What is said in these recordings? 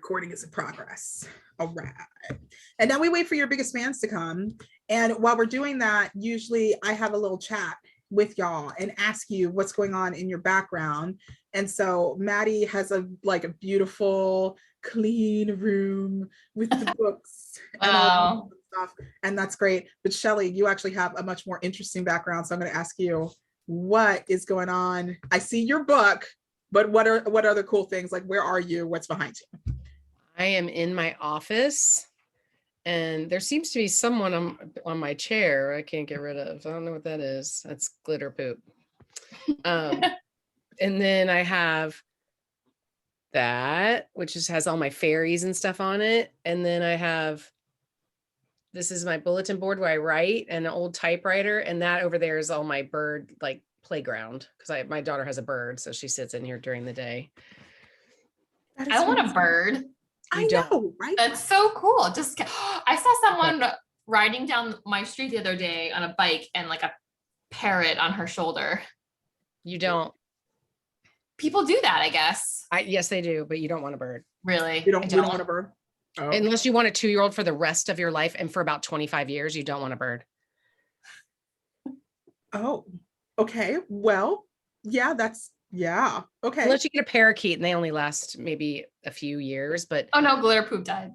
Recording is in progress. All right. And now we wait for your biggest fans to come. And while we're doing that, usually I have a little chat with y'all and ask you what's going on in your background. And so Maddie has a beautiful, clean room with the books and all that stuff. And that's great. But Shelli, you actually have a much more interesting background. So I'm going to ask you, what is going on? I see your book, but what other cool things? Like, where are you? What's behind you? I am in my office and there seems to be someone on my chair I can't get rid of. I don't know what that is. That's glitter poop. And then I have that, which just has all my fairies and stuff on it. And then I have, this is my bulletin board where I write, and an old typewriter. And that over there is all my bird playground, because my daughter has a bird, so she sits in here during the day. I want a bird. I know, right? That's so cool. I saw someone riding down my street the other day on a bike and a parrot on her shoulder. You don't. People do that, I guess. Yes, they do, but you don't want a bird. Really? You don't want a bird? Oh. Unless you want a 2-year-old for the rest of your life, and for about 25 years, you don't want a bird. Oh, okay. Well, yeah, okay. Unless you get a parakeet and they only last maybe a few years, but. Oh no, glitter poop died.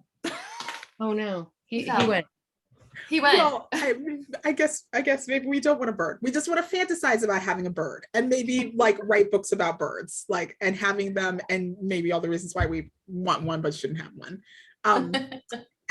Oh no, he went. He went. Well, I guess maybe we don't want a bird. We just want to fantasize about having a bird, and maybe write books about birds, and having them, and maybe all the reasons why we want one but shouldn't have one.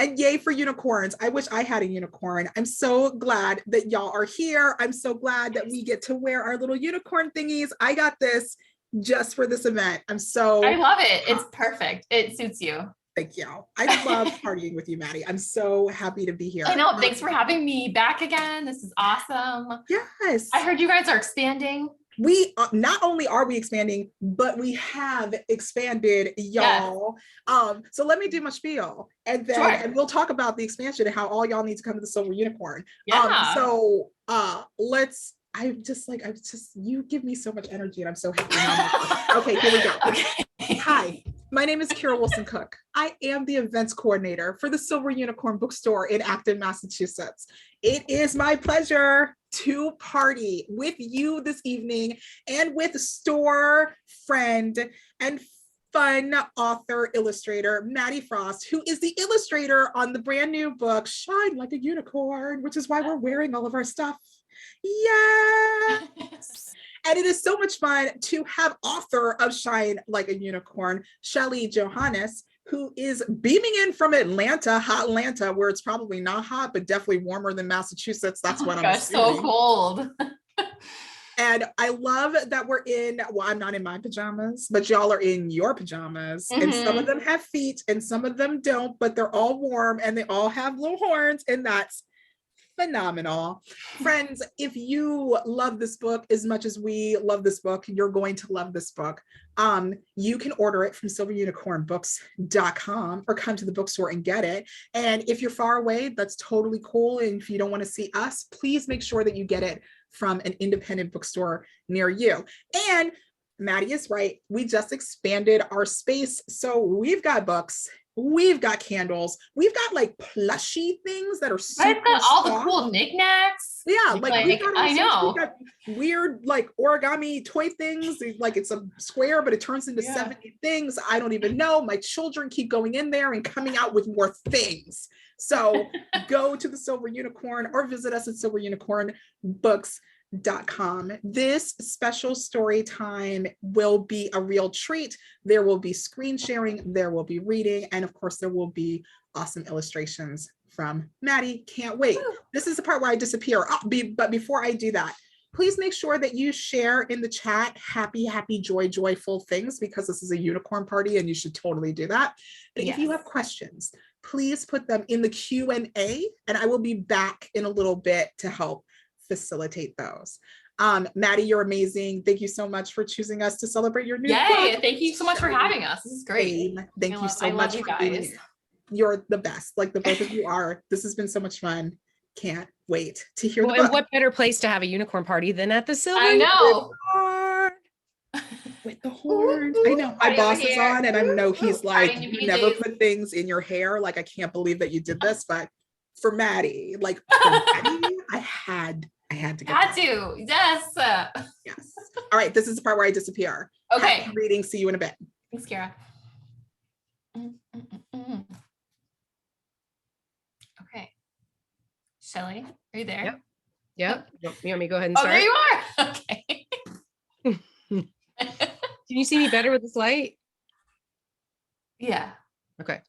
And yay for unicorns. I wish I had a unicorn. I'm so glad that y'all are here. I'm so glad that we get to wear our little unicorn thingies. I got this just for this event. I love it. It's perfect. It suits you. Thank you. I love partying with you, Maddie. I'm so happy to be here. I know. Thanks for having me back again. This is awesome. Yes. I heard you guys are expanding. We not only are we expanding, but we have expanded, y'all. Yes. So let me do my spiel, and then and we'll talk about the expansion and how all y'all need to come to the Silver Unicorn. Yeah. You give me so much energy, and I'm so happy. Okay, here we go. Okay. Hi, my name is Kira Wilson Cook. I am the events coordinator for the Silver Unicorn Bookstore in Acton, Massachusetts. It is my pleasure to party with you this evening and with store friend and fun author illustrator Maddie Frost, who is the illustrator on the brand new book Shine Like a Unicorn, which is why we're wearing all of our stuff. Yes. And it is so much fun to have author of Shine Like a Unicorn, Shelli Johannes, who is beaming in from Atlanta, hot Atlanta, where it's probably not hot, but definitely warmer than Massachusetts. That's what I'm assuming. So cold. And I love that we're I'm not in my pajamas, but y'all are in your pajamas. Mm-hmm. And some of them have feet and some of them don't, but they're all warm and they all have little horns, and that's phenomenal. Friends, if you love this book as much as we love this book, you're going to love this book. You can order it from silverunicornbooks.com or come to the bookstore and get it. And if you're far away, that's totally cool. And if you don't want to see us, please make sure that you get it from an independent bookstore near you. And Maddie is right. We just expanded our space. So we've got books. We've got candles. We've got plushy things that are super I've got all soft. The cool knickknacks. Yeah, we've got I know. We've got weird origami toy things. It's a square, but it turns into 70 things. I don't even know. My children keep going in there and coming out with more things. So go to the Silver Unicorn or visit us at silverunicornbooks.com. This special story time will be a real treat. There will be screen sharing, there will be reading, and of course there will be awesome illustrations from Maddie. Can't wait. This is the part where I disappear. But before I do that, please make sure that you share in the chat happy, joyful things, because this is a unicorn party and you should totally do that. And if you have questions, please put them in the Q&A, and I will be back in a little bit to help facilitate those. Maddie, you're amazing. Thank you so much for choosing us to celebrate your new book. Thank you so much for having us. This is great. Thank you so much for being here. You're the best, the both of you are. This has been so much fun. Can't wait to hear the book. And what better place to have a unicorn party than at the Silver I know. Unicorn? with the horns. I know my Party over boss is here. on, and I know he's like, Party you to never BJ's. put things in your hair. Like, I can't believe that you did this, but for Maddie, like for Maddie, I had to get Had that. to. Yes. Yes. All right. This is the part where I disappear. Okay. Happy reading. See you in a bit. Thanks, Kara. Okay. Shelli, are you there? Yep. You want me to go ahead and Oh, start? there you are. Okay. Can you see me better with this light? Yeah. Okay.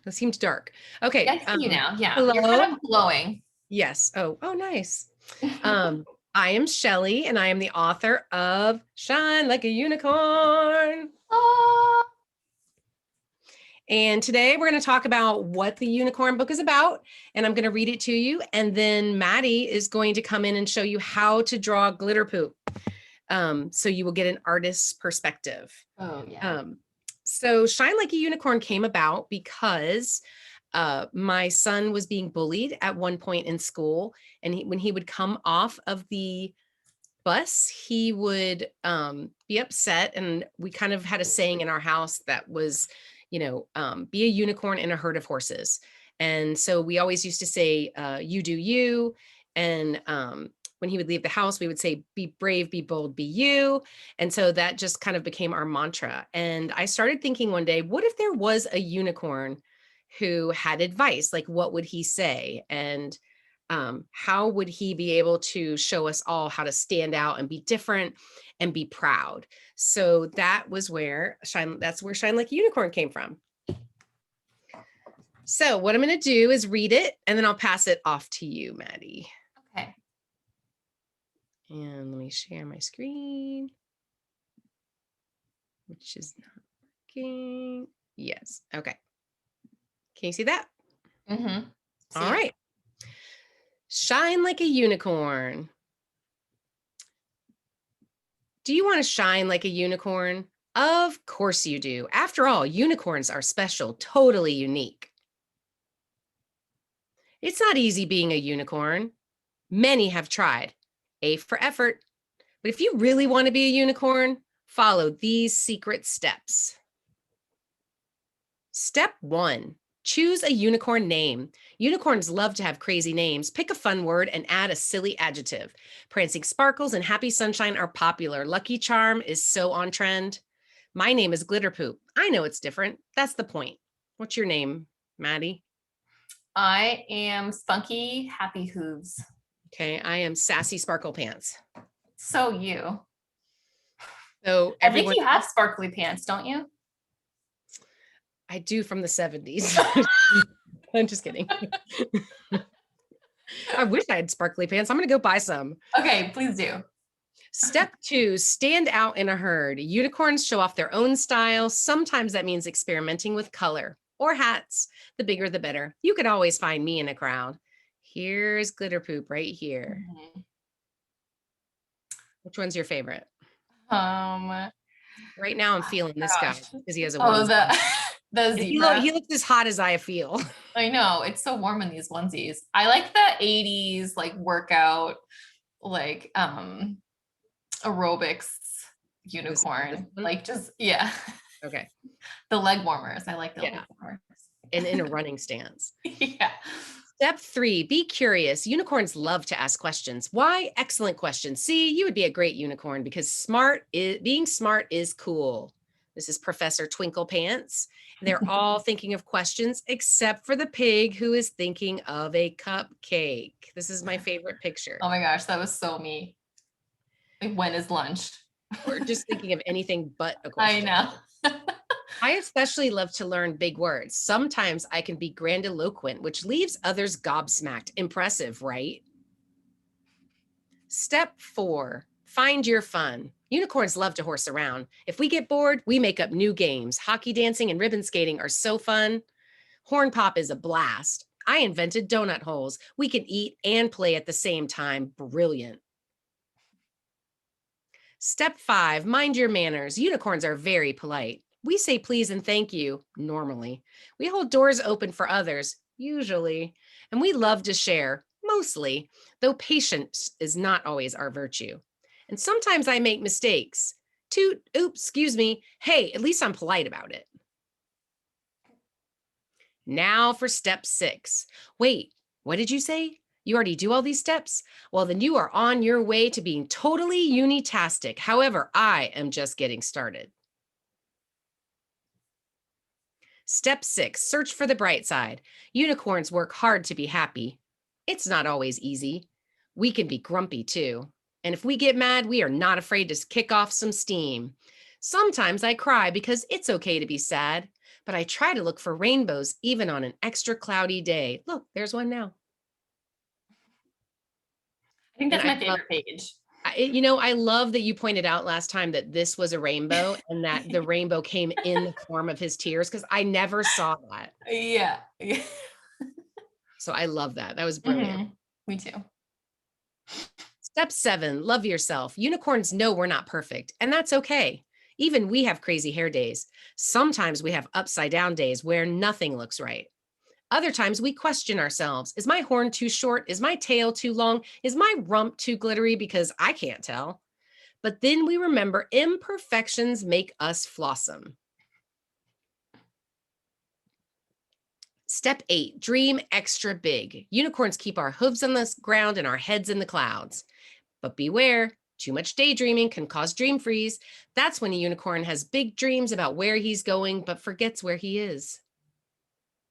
It seems dark. Okay. I see you now. Yeah. Hello? You're kind of glowing. Yes. Oh, nice. I am Shelli, and I am the author of Shine Like a Unicorn. Oh. And today we're going to talk about what the unicorn book is about, and I'm going to read it to you. And then Maddie is going to come in and show you how to draw glitter poop. So you will get an artist's perspective. Oh, yeah. So Shine Like a Unicorn came about because my son was being bullied at one point in school. And when he would come off of the bus, he would be upset. And we kind of had a saying in our house that was, be a unicorn in a herd of horses. And so we always used to say, you do you. And when he would leave the house, we would say, be brave, be bold, be you. And so that just kind of became our mantra. And I started thinking one day, what if there was a unicorn who had advice? Like, what would he say? And how would he be able to show us all how to stand out and be different and be proud? So that was where Shine Like a Unicorn came from. So what I'm going to do is read it, and then I'll pass it off to you, Maddie. Okay. And let me share my screen, which is not working. Yes. Okay. Can you see that? Mm-hmm. All right. Shine like a unicorn. Do you want to shine like a unicorn? Of course you do. After all, unicorns are special, totally unique. It's not easy being a unicorn. Many have tried. A for effort. But if you really want to be a unicorn, follow these secret steps. Step 1. Choose a unicorn name. Unicorns love to have crazy names. Pick a fun word and add a silly adjective. Prancing Sparkles and Happy Sunshine are popular. Lucky Charm is so on trend. My name is Glitter Poop. I know it's different. That's the point. What's your name, Maddie? I am Spunky Happyhooves. Okay, I am Sassy Sparklepants. So you. So I think you have sparkly pants, don't you? I do, from the 70s. I'm just kidding. I wish I had sparkly pants. I'm going to go buy some. Okay, please do. Step 2, stand out in a herd. Unicorns show off their own style. Sometimes that means experimenting with color or hats. The bigger, the better. You could always find me in a crowd. Here's Glitter Poop right here. Mm-hmm. Which one's your favorite? Right now I'm feeling this guy because he has a the zebra. He looks as hot as I feel. I know, it's so warm in these onesies. I like the 80s like workout, like aerobics unicorn. Like just Okay. The leg warmers. I like the leg warmers. And in a running stance. Yeah. Step 3, be curious. Unicorns love to ask questions. Why? Excellent question. See, you would be a great unicorn because being smart is cool. This is Professor Twinkle Pants. They're all thinking of questions except for the pig who is thinking of a cupcake. This is my favorite picture. Oh my gosh, that was so me. Like, when is lunch? Or just thinking of anything but a question. I know. I especially love to learn big words. Sometimes I can be grandiloquent, which leaves others gobsmacked. Impressive, right? Step 4, find your fun. Unicorns love to horse around. If we get bored, we make up new games. Hockey dancing and ribbon skating are so fun. Horn pop is a blast. I invented donut holes. We can eat and play at the same time. Brilliant. Step 5, mind your manners. Unicorns are very polite. We say please and thank you, normally. We hold doors open for others, usually. And we love to share, mostly, though patience is not always our virtue. And sometimes I make mistakes. Toot, oops, excuse me. Hey, at least I'm polite about it. Now for step 6. Wait, what did you say? You already do all these steps? Well, then you are on your way to being totally unitastic. However, I am just getting started. Step 6, search for the bright side. Unicorns work hard to be happy. It's not always easy. We can be grumpy too. And if we get mad, we are not afraid to kick off some steam. Sometimes I cry because it's okay to be sad, but I try to look for rainbows even on an extra cloudy day. Look, there's one now. I think that's my favorite page. I love that you pointed out last time that this was a rainbow and that the rainbow came in the form of his tears, because I never saw that. Yeah. So I love that. That was brilliant. Mm-hmm. Me too. Step 7, love yourself. Unicorns know we're not perfect, and that's okay. Even we have crazy hair days. Sometimes we have upside down days where nothing looks right. Other times we question ourselves. Is my horn too short? Is my tail too long? Is my rump too glittery? Because I can't tell. But then we remember imperfections make us flossom. Step 8, dream extra big. Unicorns keep our hooves on the ground and our heads in the clouds. But beware, too much daydreaming can cause dream freeze. That's when a unicorn has big dreams about where he's going, but forgets where he is.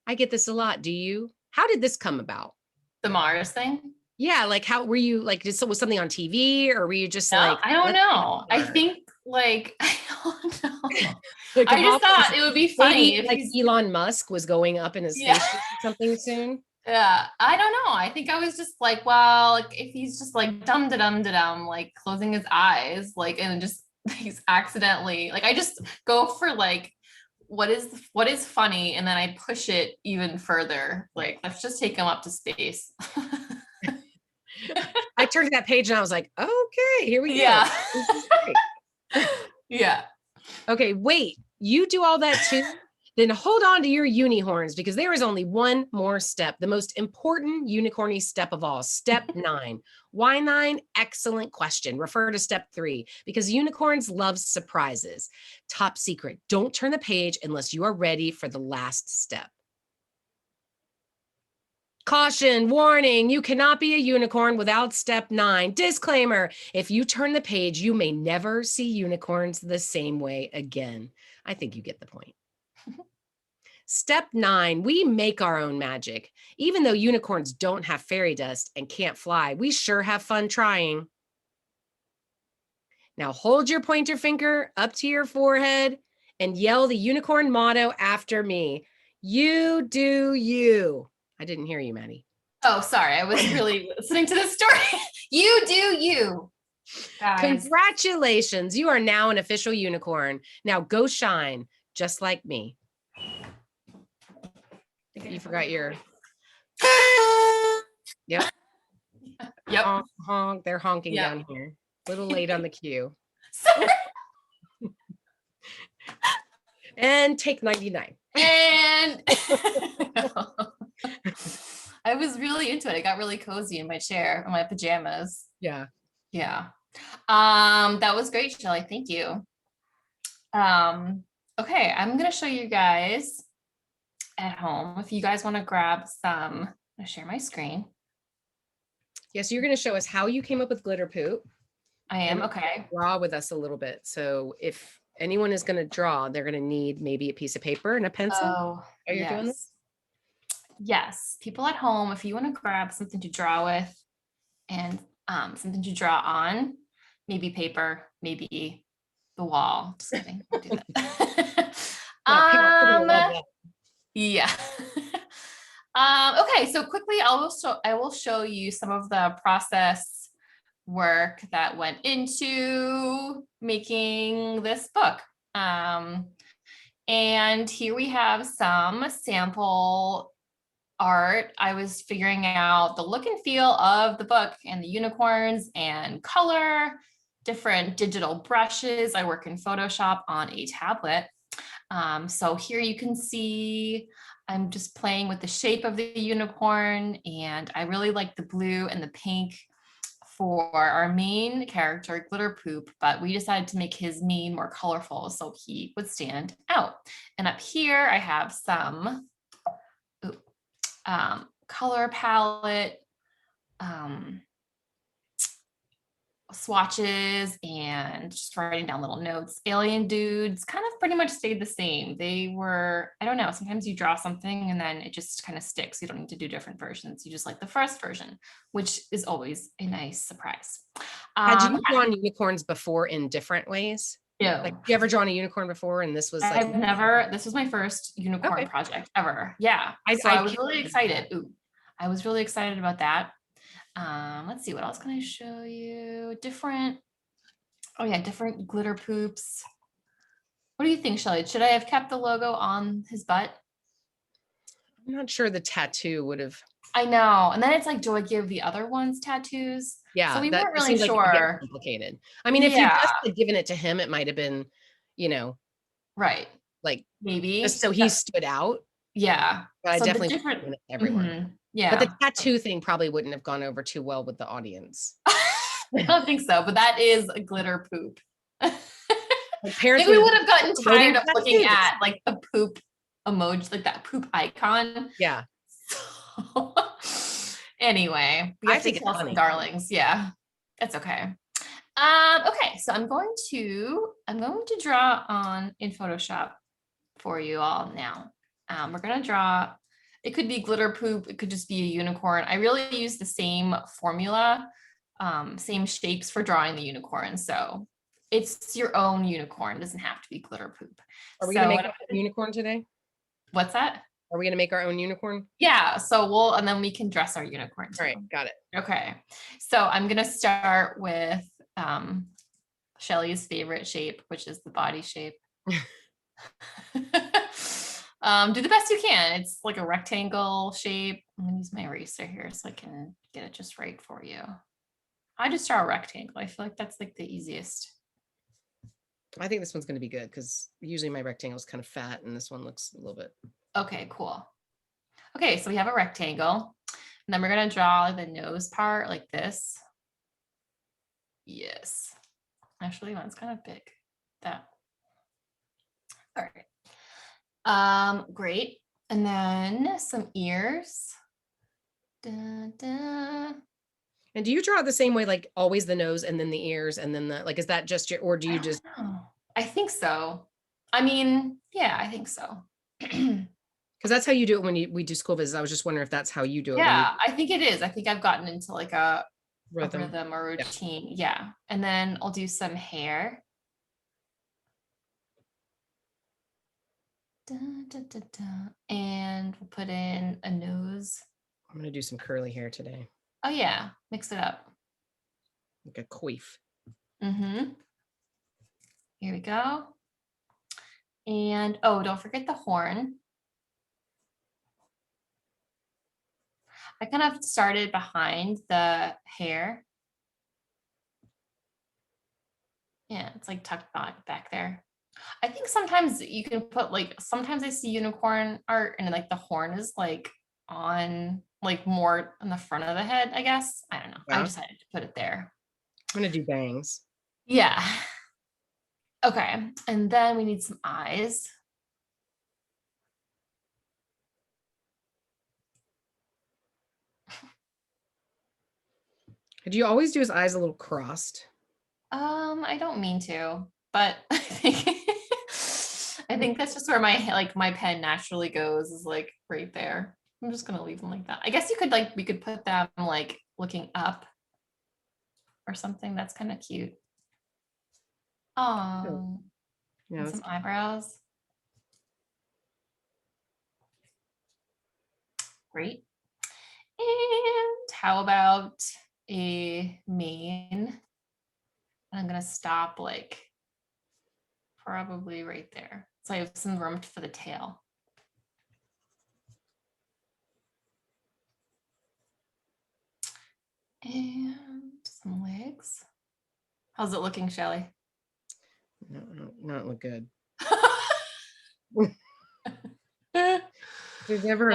I get this a lot. Do you? How did this come about? The Mars thing? Yeah, like how were you, like, was something on TV, or were you just I don't know. I think I don't know. Like, I just thought it would be funny if like Elon Musk was going up in his spaceship or something soon. Yeah, I don't know. I think I was just like, well, like if he's just like dum like closing his eyes, like, and just he's accidentally like, I just go for like what is funny, and then I push it even further. Like, let's just take him up to space. I turned to that page and I was like, okay, here we go. Yeah. This is great. Yeah. Okay, wait, you do all that too? Then hold on to your unicorns, because there is only one more step, the most important unicorny step of all, step 9. Why 9? Excellent question. Refer to step 3, because unicorns love surprises. Top secret, don't turn the page unless you are ready for the last step. Caution, warning, you cannot be a unicorn without step 9. Disclaimer, if you turn the page, you may never see unicorns the same way again. I think you get the point. Step 9, we make our own magic. Even though unicorns don't have fairy dust and can't fly, we sure have fun trying. Now hold your pointer finger up to your forehead and yell the unicorn motto after me. You do you. I didn't hear you, Maddie. Oh, sorry. I was really listening to this story. You do you. Guys. Congratulations. You are now an official unicorn. Now go shine, just like me. You forgot your. Yep. Yep. Honk, honk. They're honking down here. A little late on the cue. And take 99. And I was really into it. I got really cozy in my chair, in my pajamas. Yeah. Yeah. That was great, Shelli. Thank you. Okay, I'm gonna show you guys at home. If you guys want to grab some, I'm gonna share my screen. Yeah, so you're gonna show us how you came up with glitter poop. I am, okay. Draw with us a little bit. So if anyone is gonna draw, they're gonna need maybe a piece of paper and a pencil. Oh, are you doing this? Yes, people at home, if you want to grab something to draw with and something to draw on, maybe paper, maybe the wall. Just kidding. Don't do that. Yeah. Okay, so quickly I will show you some of the process work that went into making this book. And here we have some sample art. I was figuring out the look and feel of the book and the unicorns and color, different digital brushes. I work in Photoshop on a tablet. So here you can see I'm just playing with the shape of the unicorn, and I really like the blue and the pink for our main character, Glitter Poop, but we decided to make his mane more colorful so he would stand out. And up here I have some color palette, swatches, and just writing down little notes. Alien dudes kind of pretty much stayed the same. They were, I don't know, sometimes you draw something and then it just kind of sticks. You don't need to do different versions. You just like the first version, which is always a nice surprise. Had you drawn unicorns before in different ways? No. Like, you ever drawn a unicorn before and this was like... I've never, this was my first unicorn project ever. Yeah. So I was really excited. I was really excited about that. Let's see, what else can I show you? Different glitter poops. What do you think, Shelli? Should I have kept the logo on his butt? I'm not sure the tattoo would have... I know. And then it's like, do I give the other ones tattoos? Yeah. So we weren't really sure. Complicated. I mean, if you just had given it to him, it might have been, right. Like maybe just so he stood out. Yeah. But I definitely different everyone. Yeah. But the tattoo thing probably wouldn't have gone over too well with the audience. I don't think so, but that is a glitter poop. Parents we would have gotten tired of looking at like the poop emoji, like that poop icon. Yeah. So, anyway, we have to tell some darlings. Yeah, that's okay. Okay, so I'm going to draw on in Photoshop for you all now. We're gonna draw. It could be glitter poop. It could just be a unicorn. I really use the same formula, same shapes for drawing the unicorn. So it's your own unicorn. It doesn't have to be glitter poop. Are we gonna make a unicorn today? What's that? Are we gonna make our own unicorn? Yeah. So and then we can dress our unicorn too. All right, got it. Okay. So I'm gonna start with Shelli's favorite shape, which is the body shape. Do the best you can. It's like a rectangle shape. I'm gonna use my eraser here so I can get it just right for you. I just draw a rectangle. I feel like that's like the easiest. I think this one's gonna be good because usually my rectangle is kind of fat and this one looks a little bit. Okay, cool. Okay, so we have a rectangle. And then we're gonna draw the nose part like this. Yes. Actually, mine's kind of big. That. All right. Great. And then some ears. Da, da. And do you draw it the same way, like always the nose and then the ears and then the, like, is that just your, or do you just? I think so. I mean, yeah, I think so. Because that's how you do it when we do school visits. I was just wondering if that's how you do it. Yeah, I think it is. I think I've gotten into like a rhythm or routine. Yeah. And then I'll do some hair. Da, da, da, da. And we'll put in a nose. I'm going to do some curly hair today. Oh yeah, mix it up. Like a coif. Mm-hmm. Here we go. And don't forget the horn. I kind of started behind the hair. Yeah, it's like tucked back there. I think sometimes you can put sometimes I see unicorn art and like the horn is like on like more on the front of the head, I guess. I don't know. Yeah. I decided to put it there. I'm going to do bangs. Yeah. Okay. And then we need some eyes. Do you always do his eyes a little crossed? I don't mean to, but I think that's just where my pen naturally goes, is like right there. I'm just gonna leave them like that. I guess we could put them like looking up or something. That's kind of cute. Oh, yeah, some eyebrows. Great. And how about a mane? I'm gonna stop like probably right there. So I have some room for the tail. And some legs. How's it looking, Shelli? No, not look good. If there's ever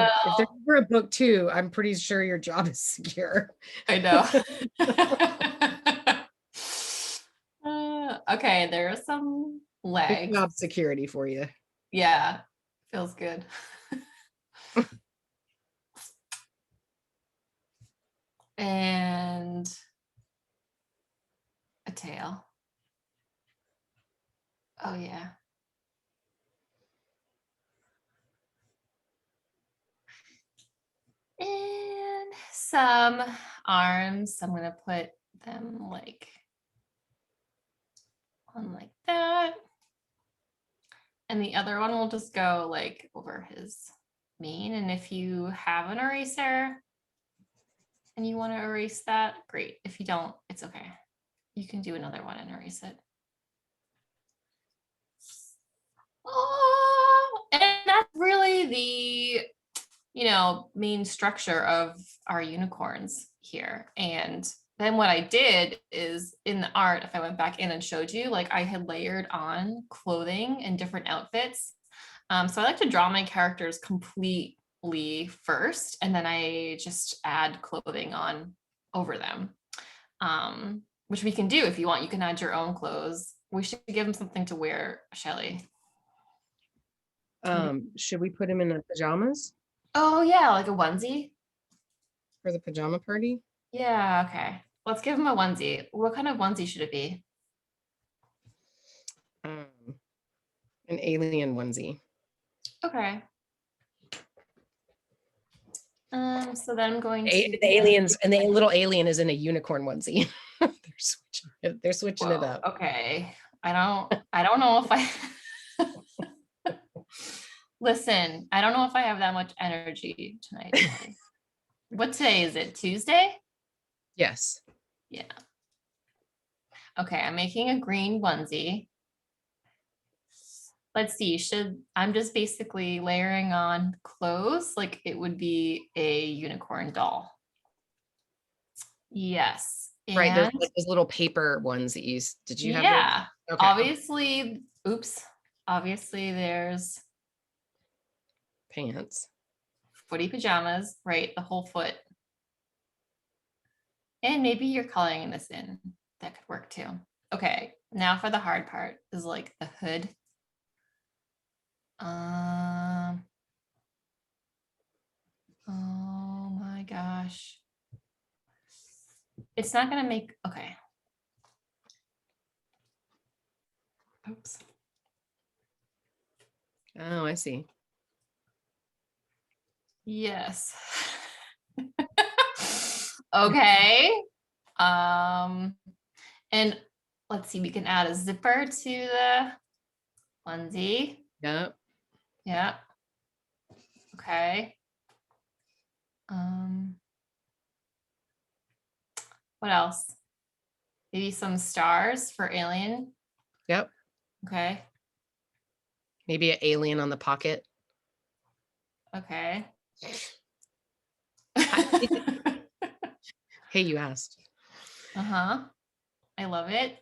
a book 2, I'm pretty sure your job is secure. I know. Okay, there are some Good legs. job security for you. Yeah, feels good. And a tail. Oh yeah. And some arms. I'm gonna put them like one like that. And the other one will just go like over his mane. And if you have an eraser and you want to erase that, great. If you don't, it's okay. You can do another one and erase it. Oh, and that's really the, main structure of our unicorns here. And then what I did is in the art, if I went back in and showed you, like I had layered on clothing and different outfits. So I like to draw my characters completely first, and then I just add clothing on over them, which we can do if you want. You can add your own clothes. We should give him something to wear, Shelli. Should we put him in the pajamas Oh yeah, like a onesie. for the pajama party? Yeah, okay. Let's give him a onesie. What kind of onesie should it be? An alien onesie. Okay. So then I'm going to The aliens, and the little alien is in a unicorn onesie. They're switching it up. Okay. I don't know if I listen, I don't know if I have that much energy tonight. What today is it? Tuesday? Yes. Yeah. Okay, I'm making a green onesie. Let's see, I'm just basically layering on clothes like it would be a unicorn doll. Yes. Right, there's like those little paper ones that did you have those? Yeah. Okay. Obviously there's pants. Footy pajamas, right? The whole foot. And maybe you're coloring this in. That could work too. Okay, now for the hard part is like the hood. Oh my gosh. It's not gonna make, okay. Oops. Oh, I see. Yes. Okay. And let's see, we can add a zipper to the onesie. Yep. Yeah. Okay. What else? Maybe some stars for alien. Yep. Okay. Maybe an alien on the pocket. Okay. Hey, you asked. Uh-huh. I love it.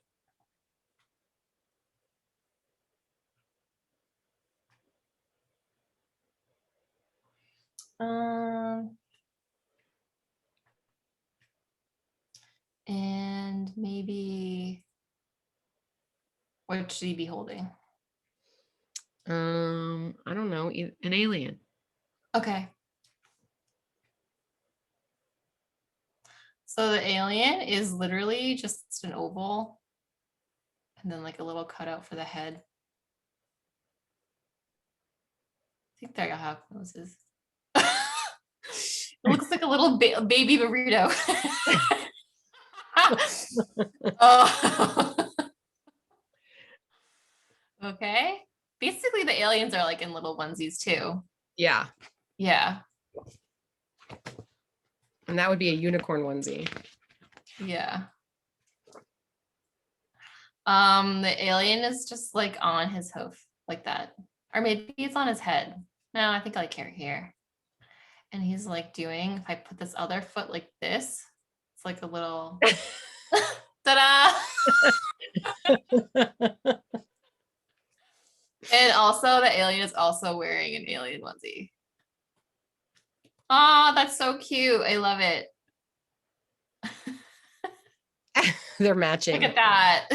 And maybe what should he be holding? I don't know, an alien. Okay. So the alien is literally just an oval and then like a little cutout for the head. I think they all have noses. It looks like a little baby burrito. Oh. Okay. Basically, the aliens are like in little onesies too. Yeah. Yeah. And that would be a unicorn onesie. Yeah. The alien is just like on his hoof like that. Or maybe it's on his head. No, I think I like here. And he's like doing, if I put this other foot like this, it's like a little ta-da. And also the alien is also wearing an alien onesie. Oh, that's so cute. I love it. They're matching. Look at that.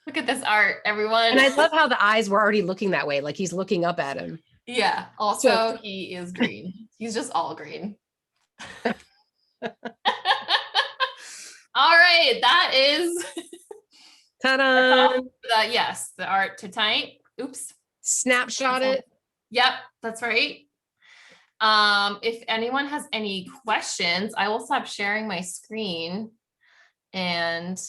Look at this art, everyone. And I love how the eyes were already looking that way, like he's looking up at him. Yeah. Also, he is green. He's just all green. All right. That is. Ta-da! Yes, the art tonight. Oops. Snapshot it. Yep, that's right. If anyone has any questions, I will stop sharing my screen. And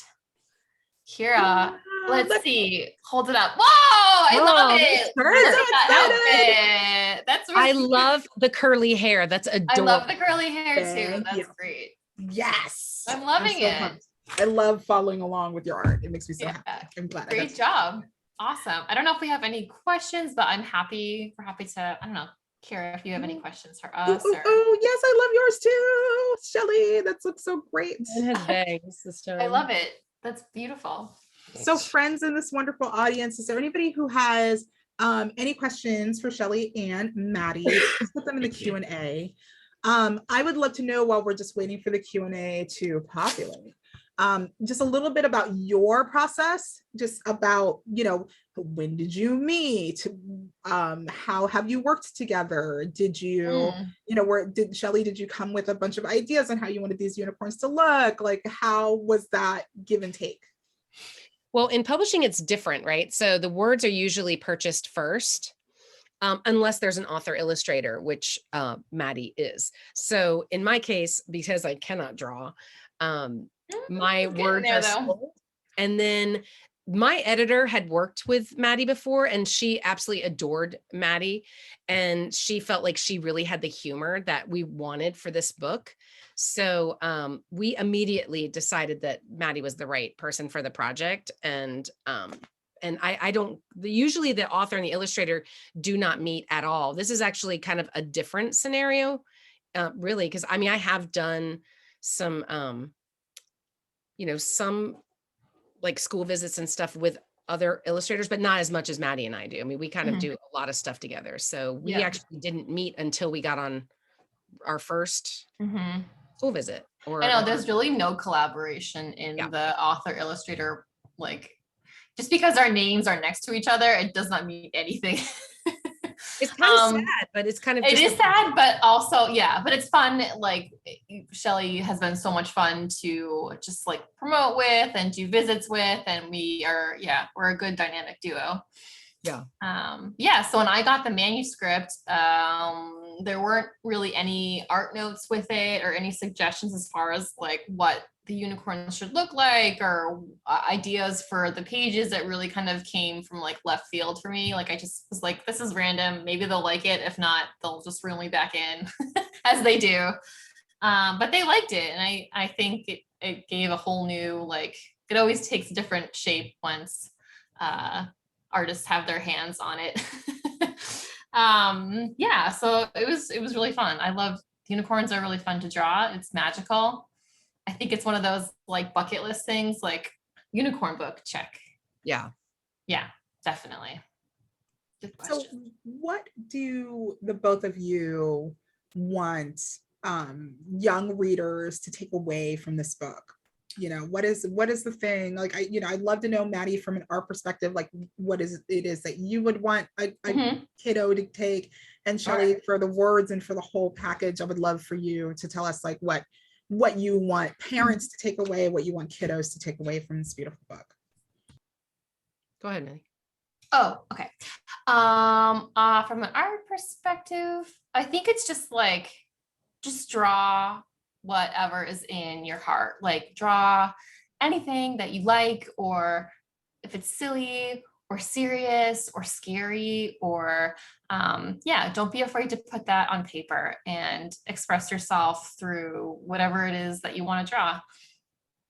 Kira, let's see. Hold it up. Whoa, I love it. Look at that outfit. That's really cute. love the curly hair. That's adorable. I love the curly hair too. That's great. Yes. I'm loving it. Pumped. I love following along with your art. It makes me so happy. I'm glad. Great job. Awesome. I don't know if we have any questions, but I'm happy. We're happy to, I don't know, Kira, if you have any questions for us. Oh, yes, I love yours too, Shelly. That looks so great. And his bangs this time. I love it. That's beautiful. So friends in this wonderful audience, is there anybody who has any questions for Shelly and Maddie? Just put them in the Q&A. I would love to know, while we're just waiting for the Q&A to populate, just a little bit about your process, just about, you know, when did you meet? How have you worked together? Did you, you know, Shelly, did you come with a bunch of ideas on how you wanted these unicorns to look? Like, how was that give and take? Well, in publishing, it's different, right? So the words are usually purchased first, unless there's an author illustrator, which Maddie is. So in my case, because I cannot draw, my words are sold. And then my editor had worked with Maddie before, and she absolutely adored Maddie. And she felt like she really had the humor that we wanted for this book. So we immediately decided that Maddie was the right person for the project. And I don't, usually the author and the illustrator do not meet at all. This is actually kind of a different scenario, really, because I mean, I have done some, you know, some like school visits and stuff with other illustrators, but not as much as Maddie and I do. I mean, we kind of do a lot of stuff together. So we actually didn't meet until we got on our first school visit. Or I know there's really no collaboration in the author illustrator, like, just because our names are next to each other, it does not mean anything. It's kind of sad, but it's kind of, it is sad, but also, yeah, but it's fun. Like, Shelly has been so much fun to just like promote with and do visits with. And we're a good dynamic duo. Yeah. So when I got the manuscript, there weren't really any art notes with it or any suggestions as far as like what the unicorn should look like, or ideas for the pages. That really kind of came from like left field for me. Like, I just was like, this is random. Maybe they'll like it. If not, they'll just reel me back in as they do. But they liked it. And I think it gave a whole new, like, it always takes a different shape once artists have their hands on it. So it was really fun. I love unicorns. Are really fun to draw. It's magical. I think it's one of those like bucket list things, like unicorn book, check. Yeah, definitely. Good question. So what do the both of you want young readers to take away from this book? You know, what is the thing? Like, I'd love to know, Maddie, from an art perspective, like what is it that you would want a kiddo to take, and Shelly, for the words and for the whole package, I would love for you to tell us like what you want parents to take away, what you want kiddos to take away from this beautiful book. Go ahead, Maddie. Oh, okay. From an art perspective, I think it's just like, just draw whatever is in your heart. Like, draw anything that you like, or if it's silly or serious or scary, or don't be afraid to put that on paper and express yourself through whatever it is that you want to draw,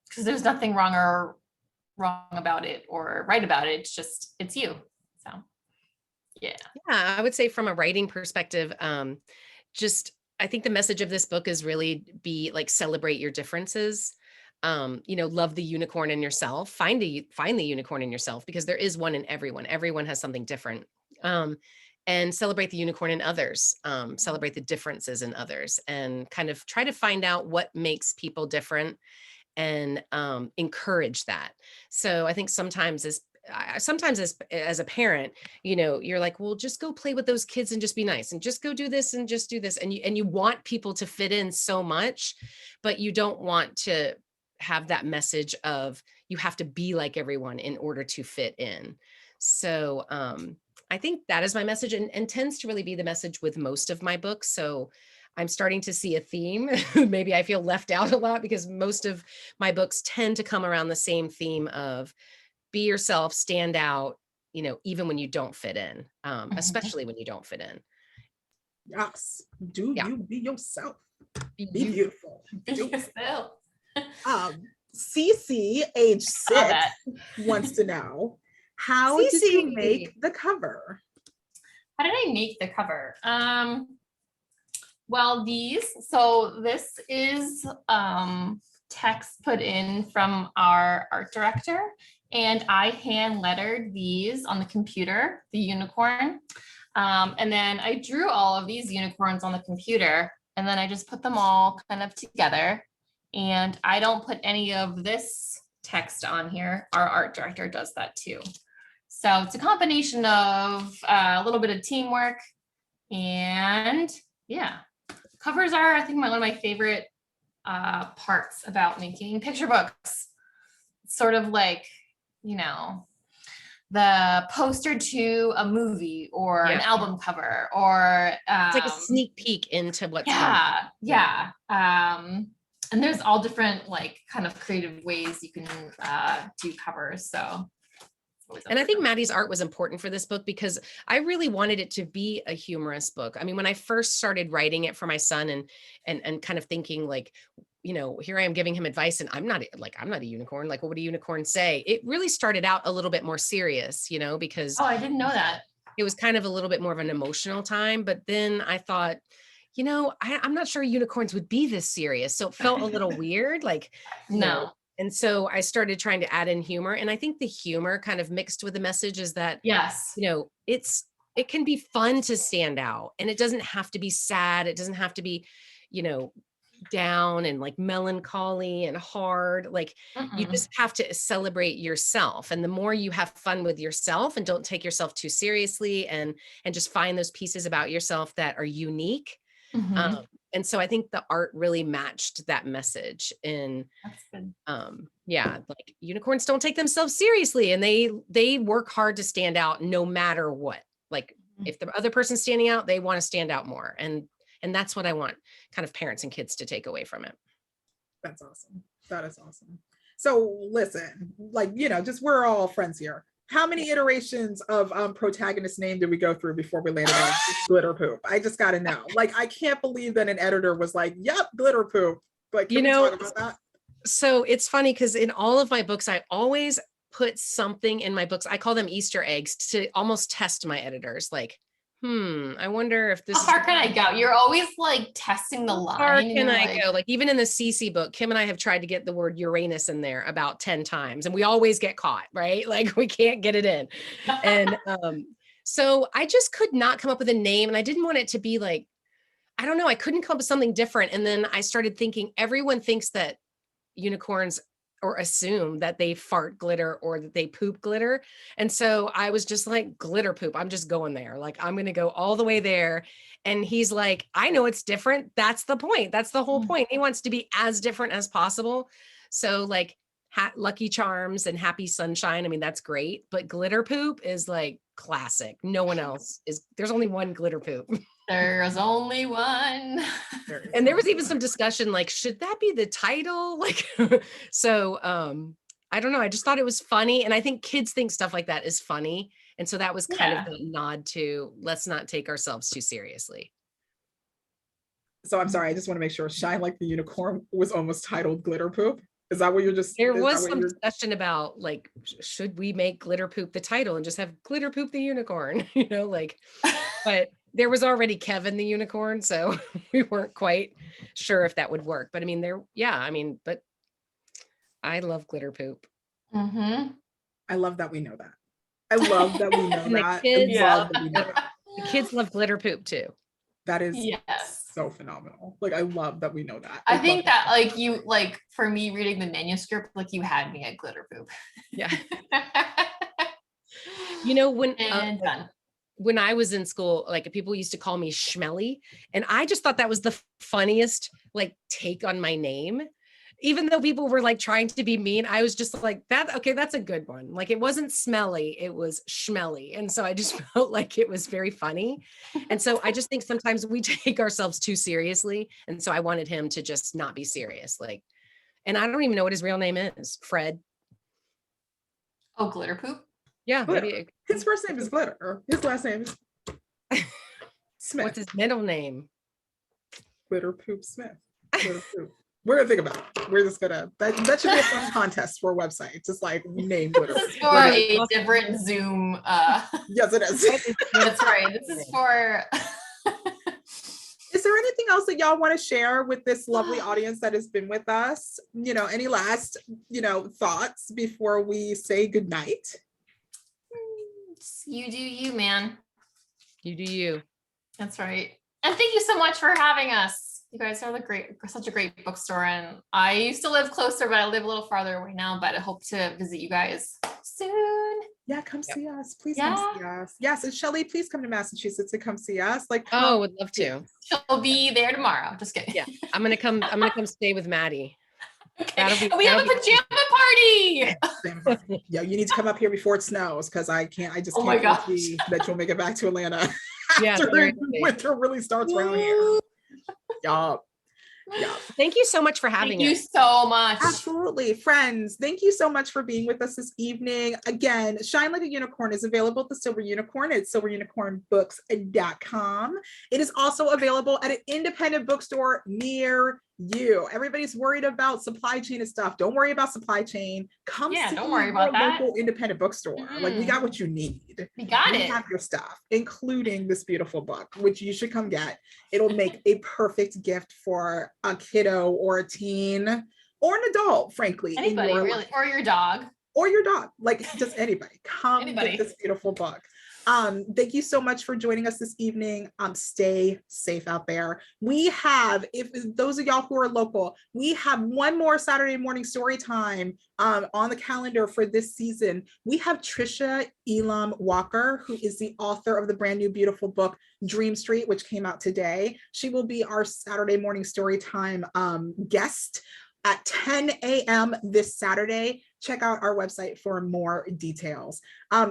because there's nothing wrong about it or right about it. It's just, it's you. So I would say from a writing perspective, I think the message of this book is really be like, celebrate your differences. Love the unicorn in yourself, find the unicorn in yourself, because there is one in everyone. Everyone has something different. and celebrate the unicorn in others, celebrate the differences in others, and kind of try to find out what makes people different and encourage that. So I think sometimes as a parent, you're like, well, just go play with those kids and just be nice and just go do this and just do this. And you want people to fit in so much, but you don't want to have that message of you have to be like everyone in order to fit in. So I think that is my message, and tends to really be the message with most of my books. So I'm starting to see a theme. Maybe I feel left out a lot because most of my books tend to come around the same theme of be yourself, stand out, even when you don't fit in, especially when you don't fit in. Yes. Do Yeah. you be yourself? Be Be beautiful. Be yourself. Cece, age 6, wants to know, how did you make the cover? How did I make the cover? Well, this is text put in from our art director, and I hand lettered these on the computer, the unicorn. And then I drew all of these unicorns on the computer, and then I just put them all kind of together. And I don't put any of this text on here. Our art director does that too. So it's a combination of a little bit of teamwork, and yeah, covers are, I think, one of my favorite parts about making picture books. It's sort of like, the poster to a movie or an album cover, or it's like a sneak peek into what's coming. Yeah. And there's all different kind of creative ways you can do covers. So. And I think Maddie's art was important for this book because I really wanted it to be a humorous book. I mean, when I first started writing it for my son and kind of thinking like, here I am giving him advice, and I'm not a unicorn. Like, what would a unicorn say? It really started out a little bit more serious, because I didn't know that. It was kind of a little bit more of an emotional time. But then I thought, I'm not sure unicorns would be this serious. So it felt a little weird. Like, no. And so I started trying to add in humor. And I think the humor kind of mixed with the message is that, yes, it can be fun to stand out, and it doesn't have to be sad. It doesn't have to be, down and like melancholy and hard. Like you just have to celebrate yourself. And the more you have fun with yourself and don't take yourself too seriously, and just find those pieces about yourself that are unique. And so I think the art really matched that message. And that's good. Like unicorns don't take themselves seriously, and they work hard to stand out no matter what. Like if the other person's standing out, they want to stand out more. And that's what I want kind of parents and kids to take away from it. That's awesome. That is awesome. So listen, just we're all friends here. How many iterations of protagonist name did we go through before we landed on Glitter Poop? I just got to know. I can't believe that an editor was like, yep, Glitter Poop. But can we talk about that? So it's funny because in all of my books, I always put something in my books. I call them Easter eggs to almost test my editors. Like, I wonder if this. How far can I go? You're always like testing the line. How far can I go? Like even in the Cece book, Kim and I have tried to get the word Uranus in there about 10 times, and we always get caught, right? Like we can't get it in. And so I just could not come up with a name, and I didn't want it to be like, I don't know, I couldn't come up with something different. And then I started thinking everyone thinks that unicorns or assume that they fart glitter or that they poop glitter. And so I was just like, glitter poop. I'm just going there. Like, I'm going to go all the way there. And he's like, I know it's different. That's the point. That's the whole point. He wants to be as different as possible. So like Lucky Charms and Happy Sunshine. I mean, that's great. But glitter poop is like classic. No one else is. There's only one glitter poop. There's only one. And there was even some discussion, like, should that be the title? Like, so I don't know. I just thought it was funny. And I think kids think stuff like that is funny. And so that was kind of the nod to let's not take ourselves too seriously. So I'm sorry, I just want to make sure Shine Like the Unicorn was almost titled Glitter Poop. Is that what you're just? There was some discussion about like, should we make Glitter Poop the title and just have Glitter Poop the Unicorn? But there was already Kevin the Unicorn, so we weren't quite sure if that would work. But I mean, but I love Glitter Poop. I love that we know that. I love that we know that. Kids love that we know that. The kids love glitter poop too. That is Yes. so phenomenal. Like, I love that we know that. I think that like you, like for me reading the manuscript, like you had me at glitter poop. Yeah. You know, And done. when I was in school, like people used to call me Schmelly, and I just thought that was the funniest like take on my name. Even though people were like trying to be mean, I was just like, that, okay, that's a good one. Like it wasn't smelly, it was schmelly. And so I just felt like it was very funny. And so I just think sometimes we take ourselves too seriously. And so I wanted him to just not be serious. Like, and I don't even know what his real name is. Fred. Oh, glitter poop? Yeah. Maybe his first name is Glitter. His last name is Smith. What's his middle name? Glitter Poop Smith. Glitter Poop. We're gonna think about it. We're just gonna that should be a fun contest for a website. Just like name Glitter. This is for a different Zoom. Yes, it is. That's right. This is for. Is there anything else that y'all want to share with this lovely audience that has been with us? You know, any last, thoughts before we say goodnight? You do you, man. You do you. That's right. And thank you so much for having us. You guys are such a great bookstore. And I used to live closer, but I live a little farther away now, but I hope to visit you guys soon. Yeah, come see us. Please come see us. Yes, and Shelli, please come to Massachusetts and come see us. Like, oh, would love to. She'll be there tomorrow. Just kidding. Yeah, I'm gonna come stay with Maddie. Okay. We have a pajama party. Yeah, you need to come up here before it snows because I just can't guarantee that you'll make it back to Atlanta after winter really starts around here. Yeah. Thank you so much for having us. Thank you so much. Absolutely. Friends, thank you so much for being with us this evening. Again, Shine Like a Unicorn is available at the Silver Unicorn at silverunicornbooks.com. It is also available at an independent bookstore near you. Everybody's worried about supply chain and stuff. Don't worry about supply chain. Come see don't worry about that. Local independent bookstore. Like, we got what you need. We got it. We have your stuff, including this beautiful book, which you should come get. It'll make a perfect gift for a kiddo or a teen or an adult, frankly. Anybody, really. Or your dog. Or your dog. Like, just anybody. Come get this beautiful book. Thank you so much for joining us this evening. Stay safe out there. We have, if those of y'all who are local, we have one more Saturday morning story time on the calendar for this season. We have Trisha Elam Walker, who is the author of the brand new beautiful book, Dream Street, which came out today. She will be our Saturday morning story time guest at 10 a.m. this Saturday. Check out our website for more details.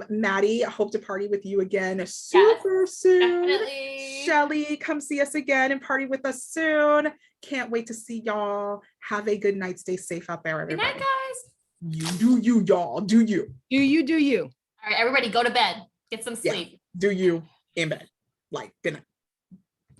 Maddie, I hope to party with you again super soon. Definitely. Shelli, come see us again and party with us soon. Can't wait to see y'all. Have a good night. Stay safe out there, everybody. Good night, guys. You do you, y'all. Do you. Do you, do you. All right, everybody go to bed. Get some sleep. Do you in bed. Like, good night.